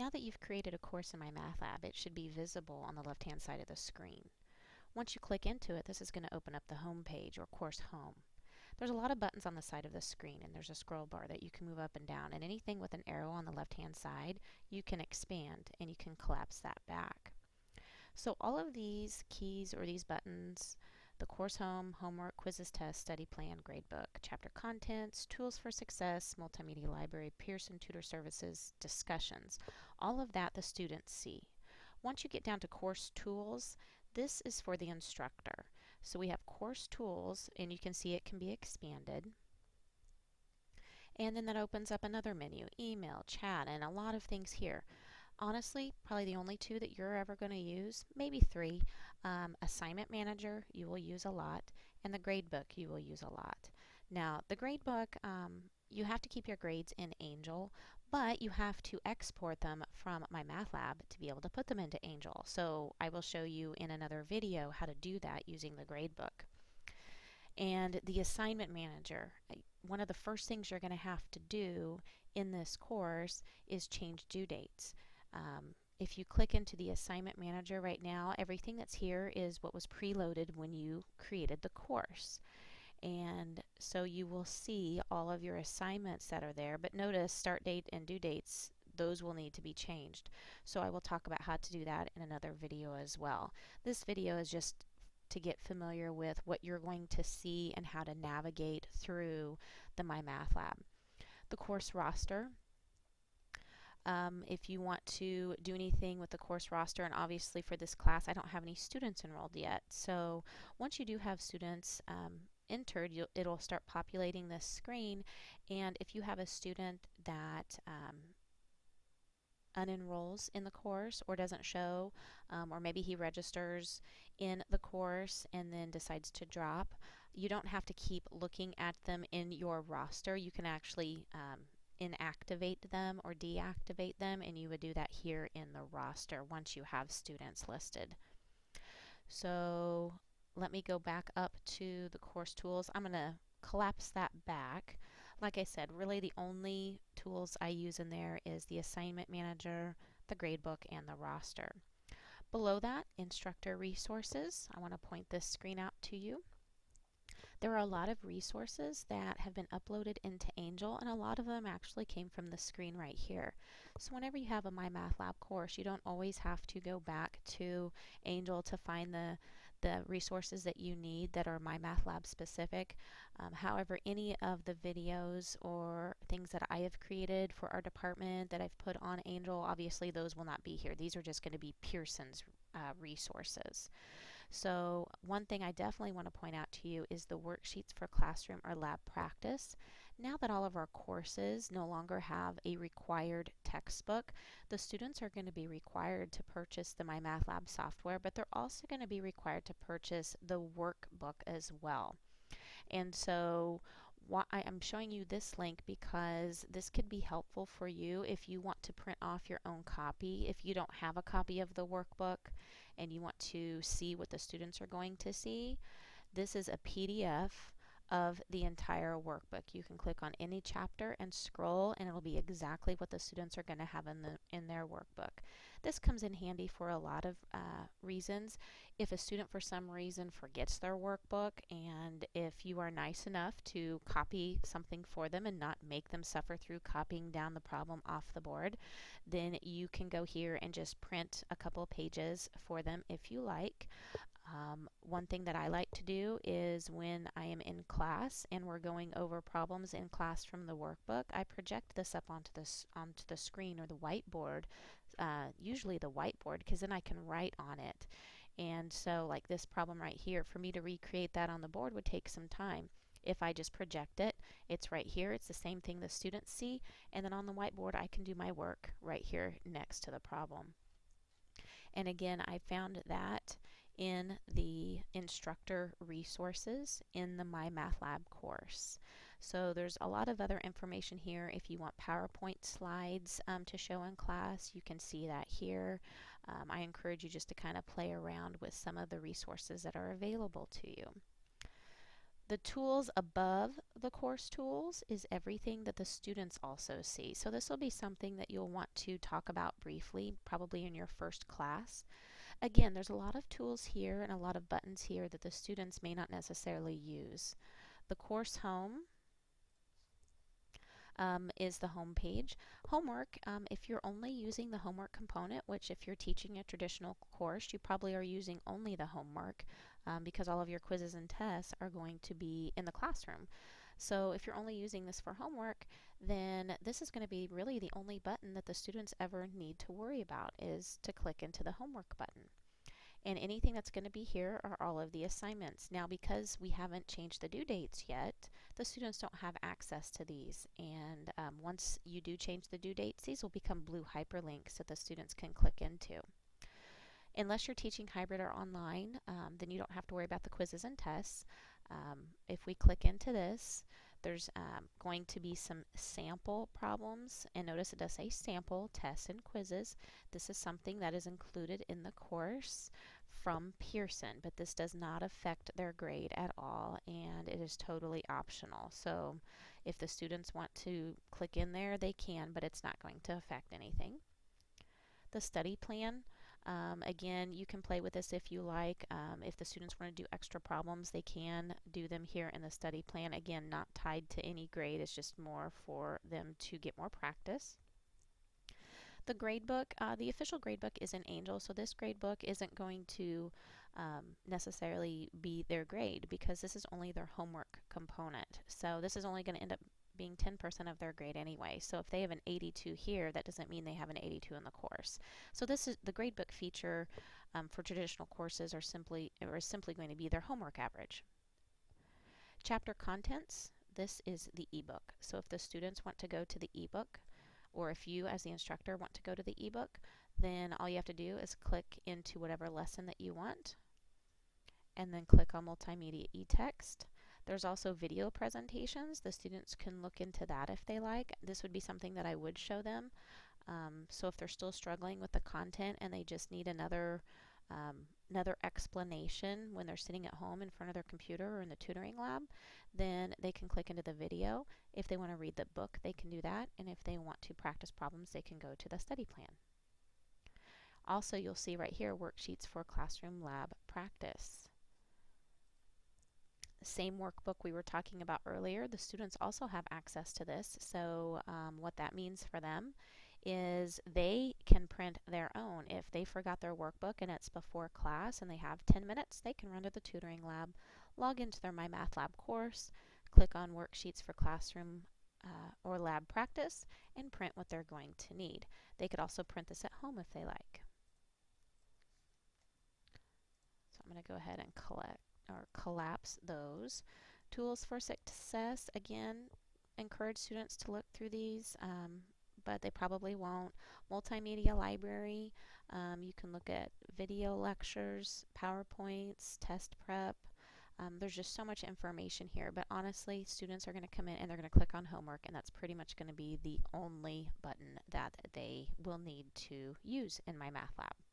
Now that you've created a course in MyMathLab, it should be visible on the left-hand side of the screen. Once you click into it, this is going to open up the home page or course home. There's a lot of buttons on the side of the screen, and there's a scroll bar that you can move up and down, and anything with an arrow on the left-hand side you can expand and you can collapse that back. So all of these keys or these buttons, the course home, homework, quizzes, tests, study plan, gradebook, chapter contents, tools for success, multimedia library, Pearson tutor services, discussions, all of that the students see. Once you get down to course tools, this is for the instructor. So we have course tools, and you can see it can be expanded. And then that opens up another menu, email, chat, and a lot of things here. Honestly, probably the only two that you're ever going to use, maybe three. Assignment Manager you will use a lot, and the gradebook you will use a lot. Now, the gradebook, you have to keep your grades in Angel, but you have to export them from MyMathLab to be able to put them into Angel. So I will show you in another video how to do that using the gradebook. And the Assignment Manager, one of the first things you're going to have to do in this course is change due dates. If you click into the Assignment Manager right now, everything that's here is what was preloaded when you created the course. And so you will see all of your assignments that are there, but notice start date and due dates, those will need to be changed. So I will talk about how to do that in another video as well. This video is just to get familiar with what you're going to see and how to navigate through the MyMathLab. The course roster. If you want to do anything with the course roster, and obviously for this class I don't have any students enrolled yet, so once you do have students entered, it'll start populating this screen, and if you have a student that unenrolls in the course or doesn't show, or maybe he registers in the course and then decides to drop, you don't have to keep looking at them in your roster. You can actually inactivate them or deactivate them, and you would do that here in the roster once you have students listed. So let me go back up to the course tools. I'm going to collapse that back. Like I said, really the only tools I use in there is the Assignment Manager, the gradebook, and the roster. Below that, instructor resources. I want to point this screen out to you. There are a lot of resources that have been uploaded into Angel, and a lot of them actually came from the screen right here. So whenever you have a MyMathLab course, you don't always have to go back to Angel to find the resources that you need that are MyMathLab specific. However, any of the videos or things that I have created for our department that I've put on Angel, obviously those will not be here. These are just going to be Pearson's resources. So one thing I definitely want to point out to you is the worksheets for classroom or lab practice. Now that all of our courses no longer have a required textbook, the students are going to be required to purchase the MyMathLab software, but they're also going to be required to purchase the workbook as well. And so I'm showing you this link because this could be helpful for you if you want to print off your own copy. If you don't have a copy of the workbook and you want to see what the students are going to see, this is a PDF of the entire workbook. You can click on any chapter and scroll, and it'll be exactly what the students are going to have in their workbook. This comes in handy for a lot of reasons. If a student for some reason forgets their workbook, and if you are nice enough to copy something for them and not make them suffer through copying down the problem off the board, then you can go here and just print a couple of pages for them if you like. One thing that I like to do is when I am in class and we're going over problems in class from the workbook, I project this up onto the screen or the whiteboard, usually the whiteboard, because then I can write on it. And so like this problem right here, for me to recreate that on the board would take some time. If I just project it, it's right here. It's the same thing the students see, and then on the whiteboard I can do my work right here next to the problem. And again, I found that in the instructor resources in the MyMathLab course. So there's a lot of other information here. If you want PowerPoint slides to show in class, you can see that here. I encourage you just to kind of play around with some of the resources that are available to you. The tools above the course tools is everything that the students also see. So this will be something that you'll want to talk about briefly, probably in your first class. Again, there's a lot of tools here and a lot of buttons here that the students may not necessarily use. The course home is the home page. Homework, if you're only using the homework component, which if you're teaching a traditional course, you probably are using only the homework because all of your quizzes and tests are going to be in the classroom. So if you're only using this for homework, then this is going to be really the only button that the students ever need to worry about is to click into the homework button. And anything that's going to be here are all of the assignments. Now, because we haven't changed the due dates yet, the students don't have access to these. And once you do change the due dates, these will become blue hyperlinks that the students can click into. Unless you're teaching hybrid or online, then you don't have to worry about the quizzes and tests. If we click into this, there's going to be some sample problems, and notice it does say sample, tests, and quizzes. This is something that is included in the course from Pearson, but this does not affect their grade at all, and it is totally optional. So if the students want to click in there, they can, but it's not going to affect anything. The study plan, again, you can play with this if you like. If the students want to do extra problems, they can do them here in the study plan. Again, not tied to any grade, it's just more for them to get more practice. The gradebook, the official gradebook is an Angel, so this gradebook isn't going to necessarily be their grade because this is only their homework component. So this is only going to end up being 10% of their grade anyway. So if they have an 82 here, that doesn't mean they have an 82 in the course. So this is the gradebook feature for traditional courses is simply going to be their homework average. Chapter contents, this is the ebook. So if the students want to go to the ebook, or if you as the instructor want to go to the ebook, then all you have to do is click into whatever lesson that you want and then click on multimedia e-text. There's also video presentations. The students can look into that if they like. This would be something that I would show them. So if they're still struggling with the content and they just need another explanation when they're sitting at home in front of their computer or in the tutoring lab, then they can click into the video. If they want to read the book, they can do that. And if they want to practice problems, they can go to the study plan. Also, you'll see right here worksheets for classroom lab practice. Same workbook we were talking about earlier, the students also have access to this. So what that means for them is they can print their own. If they forgot their workbook and it's before class and they have 10 minutes, they can run to the tutoring lab, log into their MyMathLab course, click on worksheets for classroom or lab practice, and print what they're going to need. They could also print this at home if they like. So I'm going to go ahead and collapse those. Tools for success, again, encourage students to look through these, but they probably won't. Multimedia library, you can look at video lectures, PowerPoints, test prep. There's just so much information here, but honestly, students are going to come in and they're going to click on homework, and that's pretty much going to be the only button that they will need to use in MyMathLab.